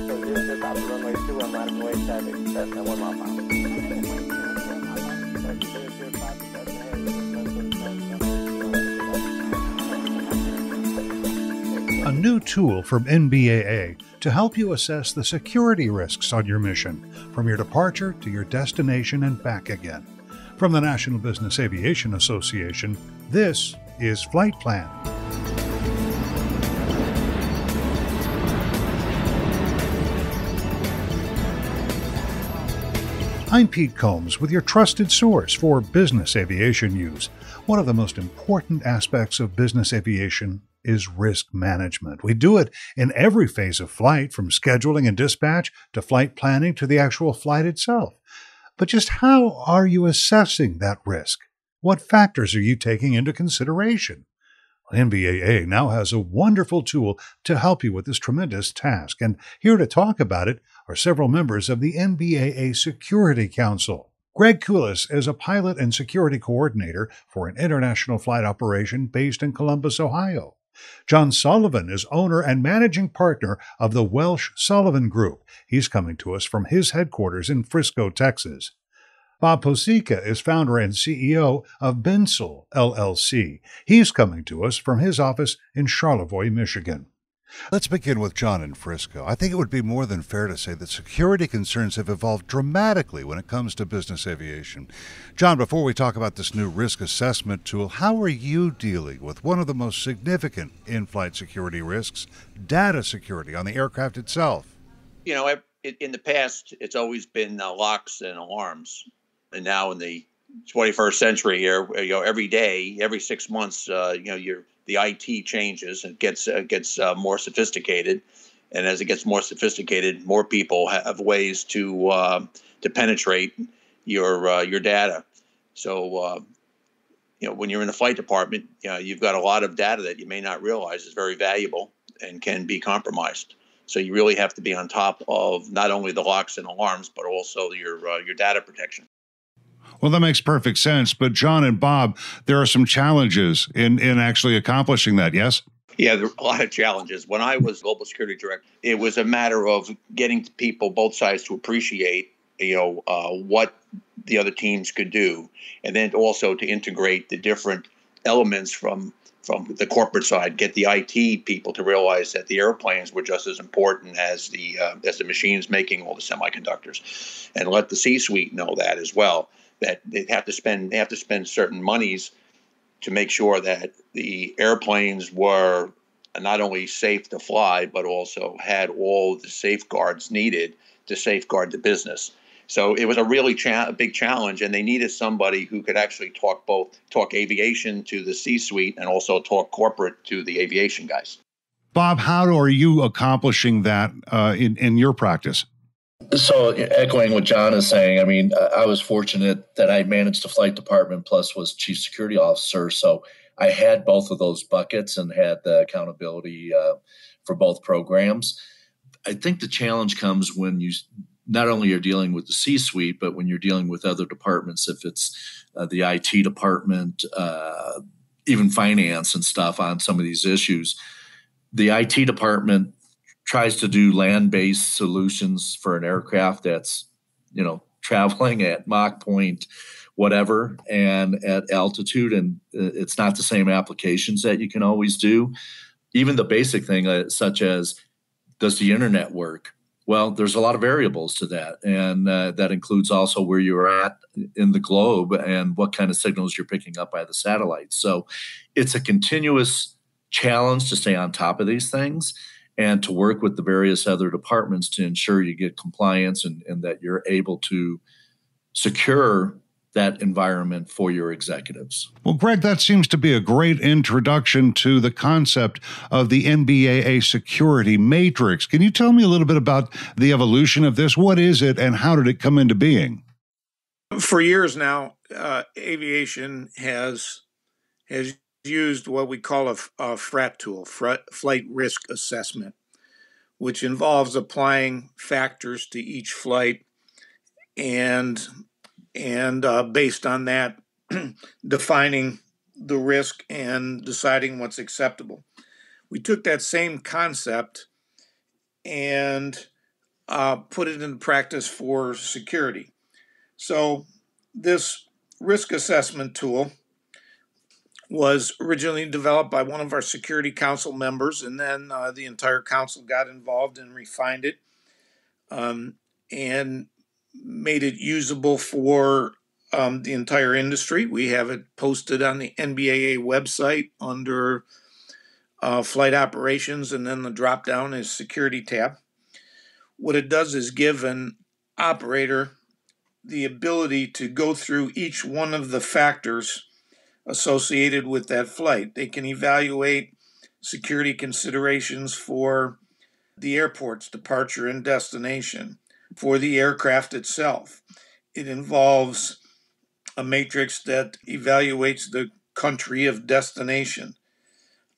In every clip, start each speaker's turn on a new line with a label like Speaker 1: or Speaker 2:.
Speaker 1: A new tool from NBAA to help you assess the security risks on your mission, from your departure to your destination and back again. From the National Business Aviation Association, this is Flight Plan. I'm Pete Combs with your trusted source for business aviation use. One of the most important aspects of business aviation is risk management. We do it in every phase of flight, from scheduling and dispatch to flight planning to the actual flight itself. But just how are you assessing that risk? What factors are you taking into consideration? NBAA now has a wonderful tool to help you with this tremendous task, and here to talk about it are several members of the NBAA Security Council. Greg Kulis is a pilot and security coordinator for an international flight operation based in Columbus, Ohio. John Sullivan is owner and managing partner of the Welsh Sullivan Group. He's coming to us from his headquarters in Frisco, Texas. Bob Posica is founder and CEO of Bensel, LLC. He's coming to us from his office in Charlevoix, Michigan. Let's begin with John in Frisco. I think it would be more than fair to say that security concerns have evolved dramatically when it comes to business aviation. John, before we talk about this new risk assessment tool, how are you dealing with one of the most significant in-flight security risks, data security on the aircraft itself?
Speaker 2: You know, in the past, it's always been locks and alarms. And now in the 21st century here, every day, every 6 months, the IT changes and gets more sophisticated, and as it gets more sophisticated, more people have ways to penetrate your data. So when you're in the flight department, you've got a lot of data that you may not realize is very valuable and can be compromised. So you really have to be on top of not only the locks and alarms, but also your data protection.
Speaker 1: Well, that makes perfect sense. But John and Bob, there are some challenges in actually accomplishing that, yes?
Speaker 2: Yeah, there are a lot of challenges. When I was global security director, it was a matter of getting people, both sides, to appreciate, what the other teams could do, and then also to integrate the different elements from the corporate side, get the IT people to realize that the airplanes were just as important as the machines making all the semiconductors, and let the C-suite know that as well. That they have to spend certain monies to make sure that the airplanes were not only safe to fly, but also had all the safeguards needed to safeguard the business. So it was a really big challenge, and they needed somebody who could actually talk aviation to the C-suite and also talk corporate to the aviation guys.
Speaker 1: Bob, how are you accomplishing that in your practice?
Speaker 3: So echoing what John is saying, I mean, I was fortunate that I managed the flight department plus was chief security officer. So I had both of those buckets and had the accountability for both programs. I think the challenge comes when you not only are dealing with the C-suite, but when you're dealing with other departments, if it's the IT department, even finance and stuff on some of these issues. The IT department tries to do land-based solutions for an aircraft that's, traveling at Mach point, whatever, and at altitude, and it's not the same applications that you can always do. Even the basic thing, such as, does the internet work? Well, there's a lot of variables to that, and that includes also where you're at in the globe and what kind of signals you're picking up by the satellites. So it's a continuous challenge to stay on top of these things and to work with the various other departments to ensure you get compliance and that you're able to secure that environment for your executives.
Speaker 1: Well, Greg, that seems to be a great introduction to the concept of the NBAA security matrix. Can you tell me a little bit about the evolution of this? What is it and how did it come into being?
Speaker 4: For years now, aviation has used what we call a FRAT tool, flight risk assessment, which involves applying factors to each flight and based on that, defining the risk and deciding what's acceptable. We took that same concept and put it in practice for security. So this risk assessment tool was originally developed by one of our security council members, and then the entire council got involved and refined it and made it usable for the entire industry. We have it posted on the NBAA website under flight operations, and then the drop down is security tab. What it does is give an operator the ability to go through each one of the factors associated with that flight. They can evaluate security considerations for the airport's departure and destination, for the aircraft itself. It involves a matrix that evaluates the country of destination.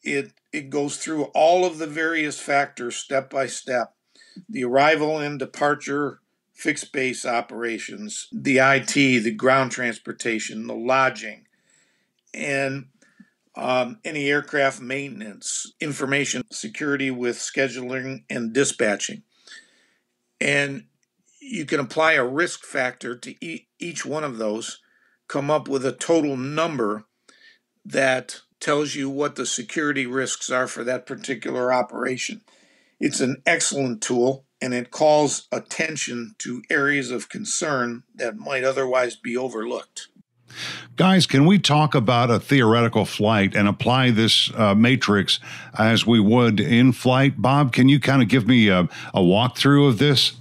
Speaker 4: It goes through all of the various factors step by step. The arrival and departure fixed base operations, the IT, the ground transportation, the lodging, and any aircraft maintenance, information security with scheduling and dispatching. And you can apply a risk factor to each one of those, come up with a total number that tells you what the security risks are for that particular operation. It's an excellent tool, and it calls attention to areas of concern that might otherwise be overlooked.
Speaker 1: Guys, can we talk about a theoretical flight and apply this matrix as we would in flight? Bob, can you kind of give me a walkthrough of this?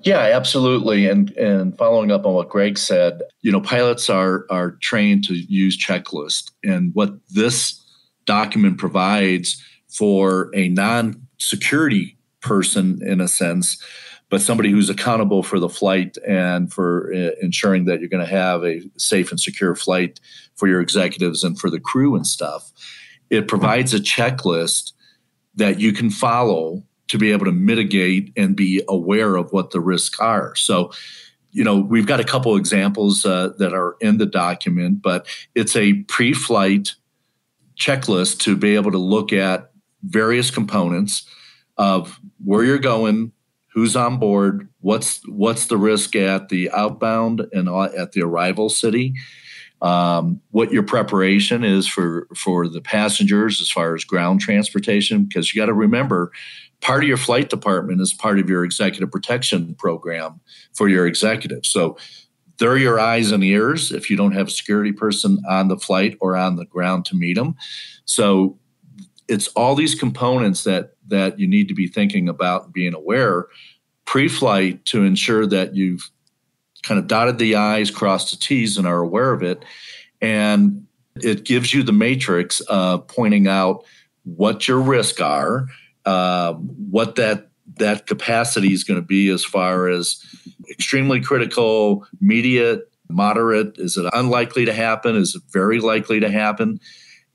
Speaker 3: Yeah, absolutely. And following up on what Greg said, pilots are trained to use checklists. And what this document provides for a non-security person, in a sense, but somebody who's accountable for the flight and for ensuring that you're going to have a safe and secure flight for your executives and for the crew and stuff, it provides a checklist that you can follow to be able to mitigate and be aware of what the risks are. So, we've got a couple examples that are in the document, but it's a pre-flight checklist to be able to look at various components of where you're going, who's on board, what's the risk at the outbound and at the arrival city, what your preparation is for the passengers as far as ground transportation, because you got to remember, part of your flight department is part of your executive protection program for your executives. So they're your eyes and ears if you don't have a security person on the flight or on the ground to meet them. So it's all these components that you need to be thinking about and being aware pre-flight to ensure that you've kind of dotted the I's, crossed the T's, and are aware of it. And it gives you the matrix of pointing out what your risks are, what that capacity is going to be as far as extremely critical, immediate, moderate. Is it unlikely to happen? Is it very likely to happen?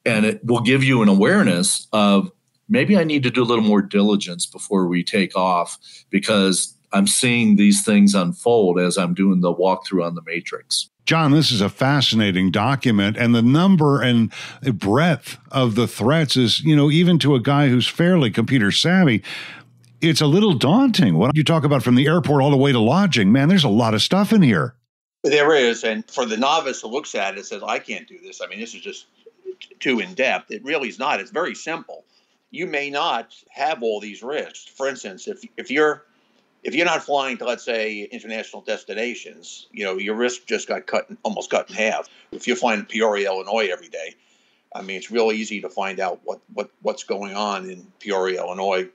Speaker 3: And it will give you an awareness of maybe I need to do a little more diligence before we take off because I'm seeing these things unfold as I'm doing the walkthrough on the matrix.
Speaker 1: John, this is a fascinating document, and the number and breadth of the threats is, even to a guy who's fairly computer savvy, it's a little daunting. What you talk about from the airport all the way to lodging, man, there's a lot of stuff in here.
Speaker 2: There is, and for the novice who looks at it says, I can't do this. I mean, this is just too in-depth. It really is not. It's very simple. You may not have all these risks. For instance, if you're not flying to, let's say, international destinations, your risk just got almost cut in half. If you're flying to Peoria, Illinois every day, I mean, it's real easy to find out what's going on in Peoria, Illinois.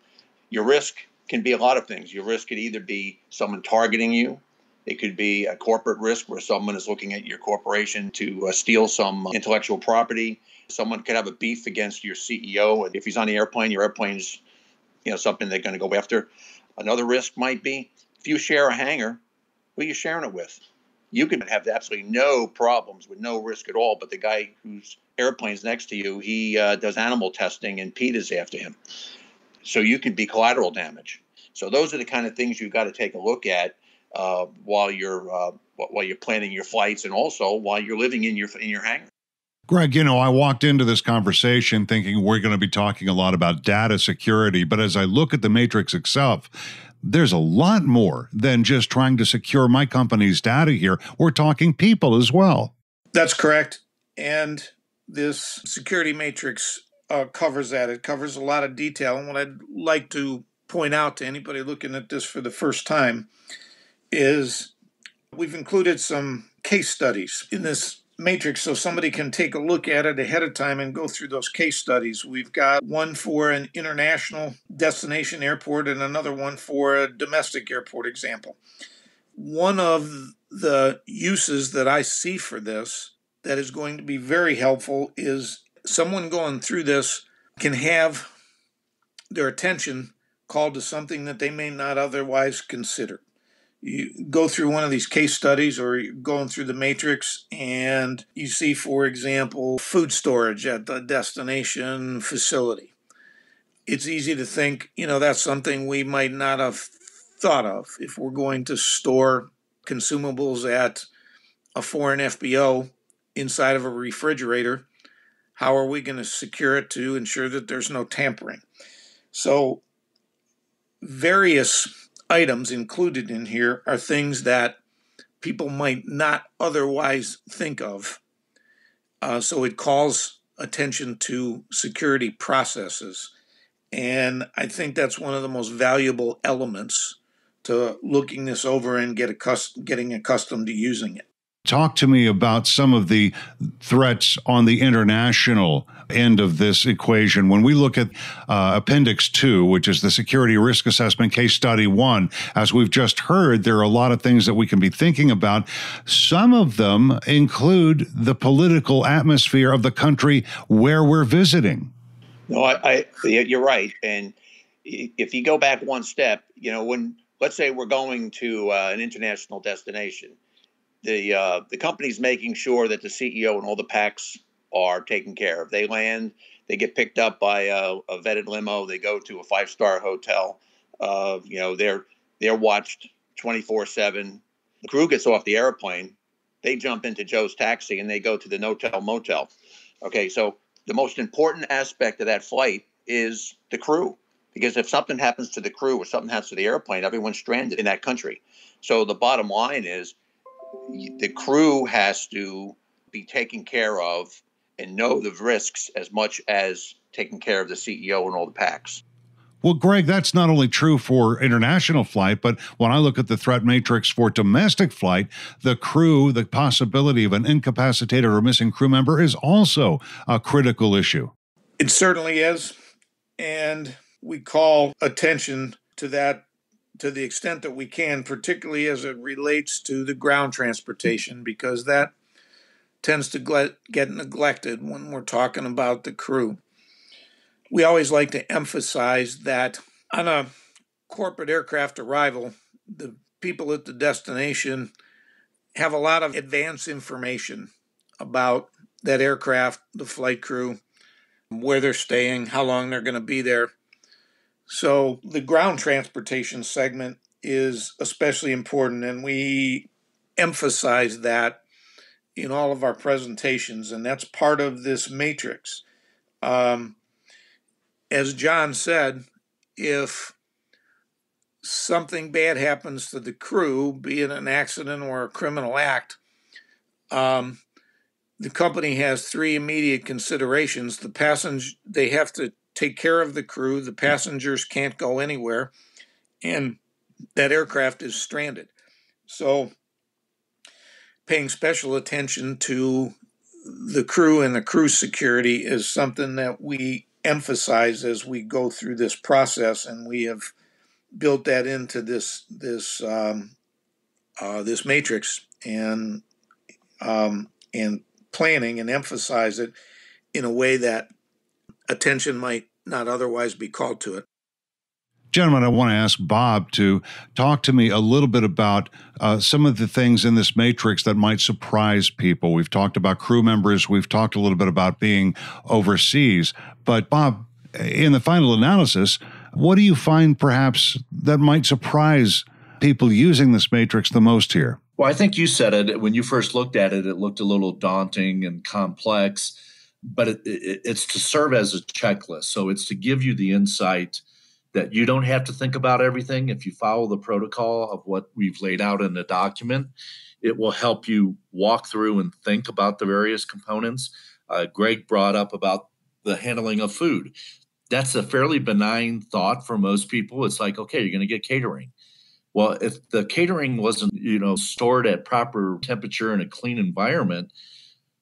Speaker 2: Your risk can be a lot of things. Your risk could either be someone targeting you. It could be a corporate risk where someone is looking at your corporation to steal some intellectual property. Someone could have a beef against your CEO. And if he's on the airplane, your airplane's something they're going to go after. Another risk might be if you share a hangar, who are you sharing it with? You can have absolutely no problems with no risk at all, but the guy whose airplane's next to you, he does animal testing and PETA's after him. So you could be collateral damage. So those are the kind of things you've got to take a look at while you're planning your flights and also while you're living in your hangar.
Speaker 1: Greg, I walked into this conversation thinking we're going to be talking a lot about data security, but as I look at the matrix itself, there's a lot more than just trying to secure my company's data here. We're talking people as well.
Speaker 4: That's correct. And this security matrix covers that. It covers a lot of detail. And what I'd like to point out to anybody looking at this for the first time is we've included some case studies in this matrix so somebody can take a look at it ahead of time and go through those case studies. We've got one for an international destination airport and another one for a domestic airport example. One of the uses that I see for this that is going to be very helpful is someone going through this can have their attention called to something that they may not otherwise consider. You go through one of these case studies or you're going through the matrix and you see, for example, food storage at the destination facility. It's easy to think, that's something we might not have thought of. If we're going to store consumables at a foreign FBO inside of a refrigerator, how are we going to secure it to ensure that there's no tampering? So various items included in here are things that people might not otherwise think of. So it calls attention to security processes. And I think that's one of the most valuable elements to looking this over and getting accustomed to using it.
Speaker 1: Talk to me about some of the threats on the international end of this equation. When we look at Appendix 2, which is the Security Risk Assessment Case Study 1, as we've just heard, there are a lot of things that we can be thinking about. Some of them include the political atmosphere of the country where we're visiting.
Speaker 2: No, you're right. And if you go back one step, when, let's say we're going to an international destination, the company's making sure that the CEO and all the packs are taken care of. They land, they get picked up by a vetted limo, they go to a 5-star hotel. They're watched 24/7. The crew gets off the airplane, they jump into Joe's taxi and they go to the no-tell motel. Okay, so the most important aspect of that flight is the crew, because if something happens to the crew or something happens to the airplane, everyone's stranded in that country. So the bottom line is the crew has to be taken care of and know the risks as much as taking care of the CEO and all the packs.
Speaker 1: Well, Greg, that's not only true for international flight, but when I look at the threat matrix for domestic flight, the crew, the possibility of an incapacitated or missing crew member is also a critical issue.
Speaker 4: It certainly is. And we call attention to that to the extent that we can, particularly as it relates to the ground transportation, because that tends to get neglected when we're talking about the crew. We always like to emphasize that on a corporate aircraft arrival, the people at the destination have a lot of advance information about that aircraft, the flight crew, where they're staying, how long they're going to be there. So the ground transportation segment is especially important, and we emphasize that in all of our presentations, and that's part of this matrix. As John said, if something bad happens to the crew, be it an accident or a criminal act, the company has 3 immediate considerations. They have to take care of the crew, the passengers can't go anywhere, and that aircraft is stranded. So paying special attention to the crew and the crew security is something that we emphasize as we go through this process, and we have built that into this matrix and planning and emphasize it in a way that attention might not otherwise be called to it.
Speaker 1: Gentlemen, I want to ask Bob to talk to me a little bit about some of the things in this matrix that might surprise people. We've talked about crew members. We've talked a little bit about being overseas. But Bob, in the final analysis, what do you find perhaps that might surprise people using this matrix the most here?
Speaker 3: Well, I think you said it. When you first looked at it, it looked a little daunting and complex, but it's to serve as a checklist. So it's to give you the insight that you don't have to think about everything. If you follow the protocol of what we've laid out in the document, it will help you walk through and think about the various components. Greg brought up about the handling of food. That's a fairly benign thought for most people. It's like, okay, you're going to get catering. Well, if the catering wasn't, stored at proper temperature in a clean environment,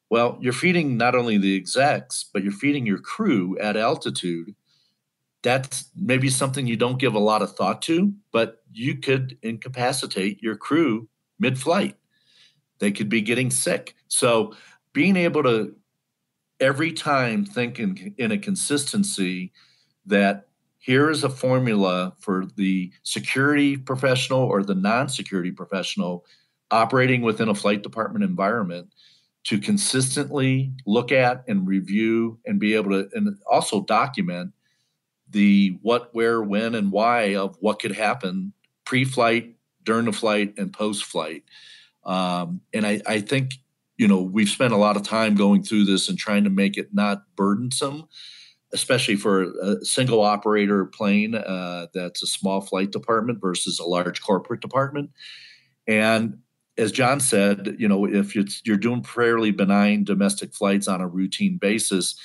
Speaker 3: well, you're feeding not only the execs, but you're feeding your crew at altitude. That's maybe something you don't give a lot of thought to, but you could incapacitate your crew mid-flight. They could be getting sick. So being able to every time think in a consistency that here is a formula for the security professional or the non-security professional operating within a flight department environment to consistently look at and review and be able to, and also document the what, where, when, and why of what could happen pre-flight, during the flight, and post-flight. And I think, we've spent a lot of time going through this and trying to make it not burdensome, especially for a single operator plane that's a small flight department versus a large corporate department. And as John said, if you're doing fairly benign domestic flights on a routine basis,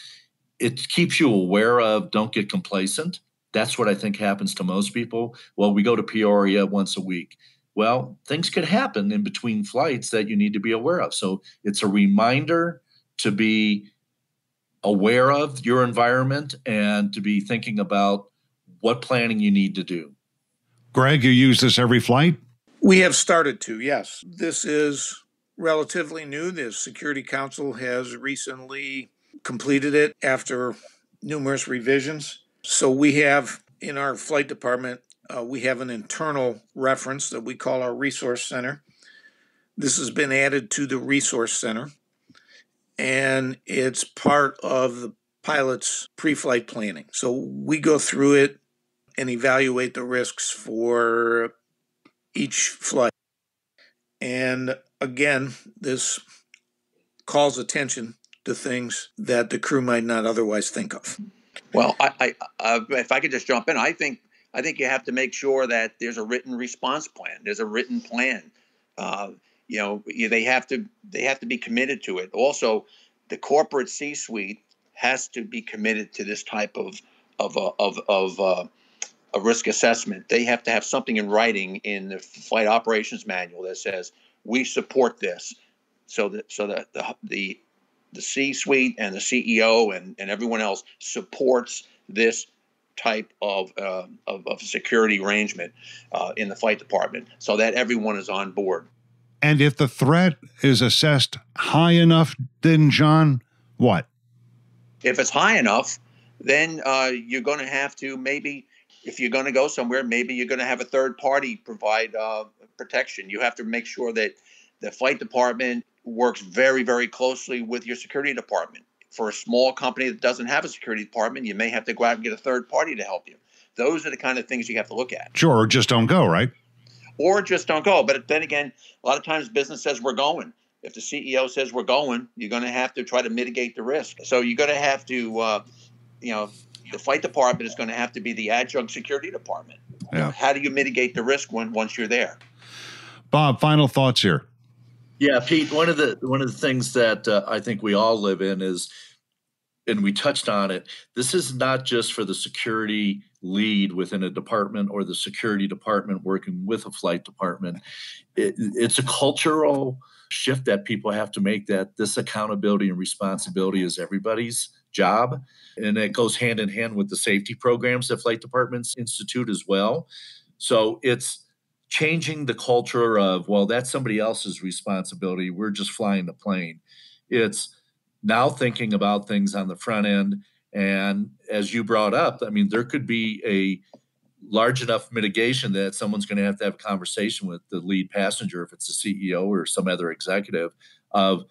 Speaker 3: it keeps you aware of, don't get complacent. That's what I think happens to most people. Well, we go to Peoria once a week. Well, things could happen in between flights that you need to be aware of. So it's a reminder to be aware of your environment and to be thinking about what planning you need to do.
Speaker 1: Greg, you use this every flight?
Speaker 4: We have started to, yes. This is relatively new. The Security Council has recently completed it after numerous revisions. So we have in our flight department, we have an internal reference that we call our resource center. This has been added to the resource center, and it's part of the pilot's pre-flight planning. So we go through it and evaluate the risks for each flight. And again, this calls attention to things that the crew might not otherwise think of.
Speaker 2: Well, if I could just jump in, I think you have to make sure that there's a written response plan. There's a written plan. They have to be committed to it. Also, the corporate C-suite has to be committed to this type of a risk assessment. They have to have something in writing in the flight operations manual that says we support this, so that the C-suite and the CEO and everyone else supports this type of security arrangement in the flight department, so that everyone is on board.
Speaker 1: And if the threat is assessed high enough, then John, what?
Speaker 2: If it's high enough, then you're going to have to maybe, if you're going to go somewhere, maybe you're going to have a third party provide protection. You have to make sure that the flight department works very, very closely with your security department. For a small company that doesn't have a security department, you may have to go out and get a third party to help you. Those are the kind of things you have to look at.
Speaker 1: Sure, or just don't go, right?
Speaker 2: Or just don't go. But then again, a lot of times business says we're going. If the CEO says we're going, you're going to have to try to mitigate the risk. So you're going to have to, the flight department is going to have to be the adjunct security department.
Speaker 1: Yeah.
Speaker 2: How do you mitigate the risk once you're there?
Speaker 1: Bob, final thoughts here.
Speaker 3: Yeah, Pete, one of the things that I think we all live in is, and we touched on it, this is not just for the security lead within a department or the security department working with a flight department. It's a cultural shift that people have to make, that this accountability and responsibility is everybody's job. And it goes hand in hand with the safety programs that flight departments institute as well. So it's changing the culture of, well, that's somebody else's responsibility. We're just flying the plane. It's now thinking about things on the front end. And as you brought up, I mean, there could be a large enough mitigation that someone's going to have a conversation with the lead passenger, if it's the CEO or some other executive, of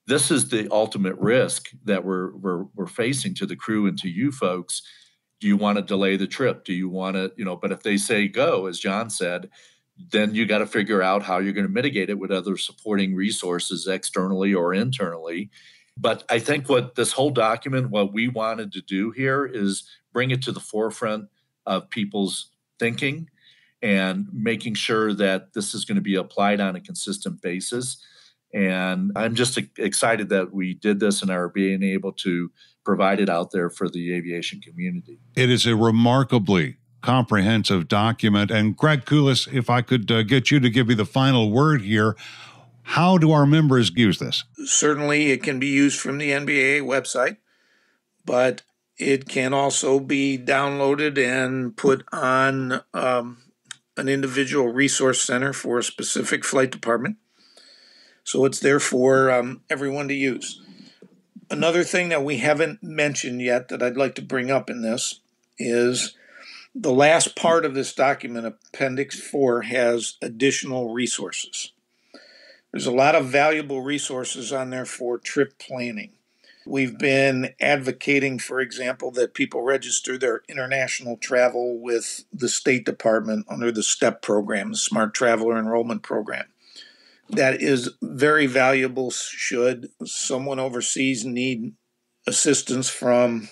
Speaker 3: this is the ultimate risk that we're facing to the crew and to you folks. Do you want to delay the trip? Do you want to, but if they say go, as John said, then you got to figure out how you're going to mitigate it with other supporting resources externally or internally. But I think what this whole document, what we wanted to do here is bring it to the forefront of people's thinking and making sure that this is going to be applied on a consistent basis. And I'm just excited that we did this and are being able to provide it out there for the aviation community.
Speaker 1: It is a remarkably comprehensive document. And Greg Kulis, if I could get you to give me the final word here, how do our members use this?
Speaker 4: Certainly, it can be used from the NBAA website, but it can also be downloaded and put on an individual resource center for a specific flight department. So it's there for everyone to use. Another thing that we haven't mentioned yet that I'd like to bring up in this is the last part of this document, Appendix 4, has additional resources. There's a lot of valuable resources on there for trip planning. We've been advocating, for example, that people register their international travel with the State Department under the STEP program, the Smart Traveler Enrollment Program. That is very valuable should someone overseas need assistance from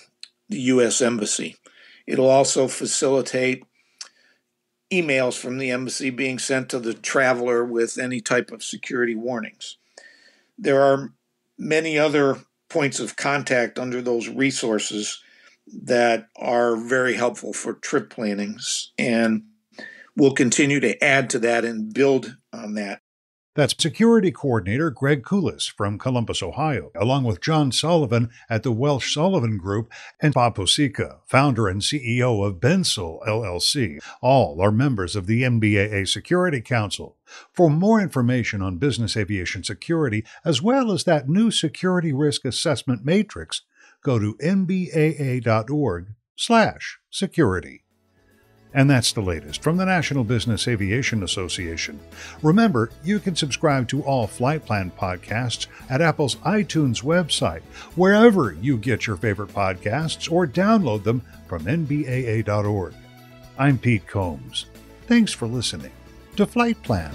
Speaker 4: the U.S. Embassy. It'll also facilitate emails from the embassy being sent to the traveler with any type of security warnings. There are many other points of contact under those resources that are very helpful for trip plannings, and we'll continue to add to that and build on that.
Speaker 1: That's Security Coordinator Greg Kulis from Columbus, Ohio, along with John Sullivan at the Welsh Sullivan Group and Bob Posica, founder and CEO of Bensel LLC. All are members of the NBAA Security Council. For more information on business aviation security, as well as that new security risk assessment matrix, go to nbaa.org/security. And that's the latest from the National Business Aviation Association. Remember, you can subscribe to all Flight Plan podcasts at Apple's iTunes website, wherever you get your favorite podcasts, or download them from nbaa.org. I'm Pete Combs. Thanks for listening to Flight Plan.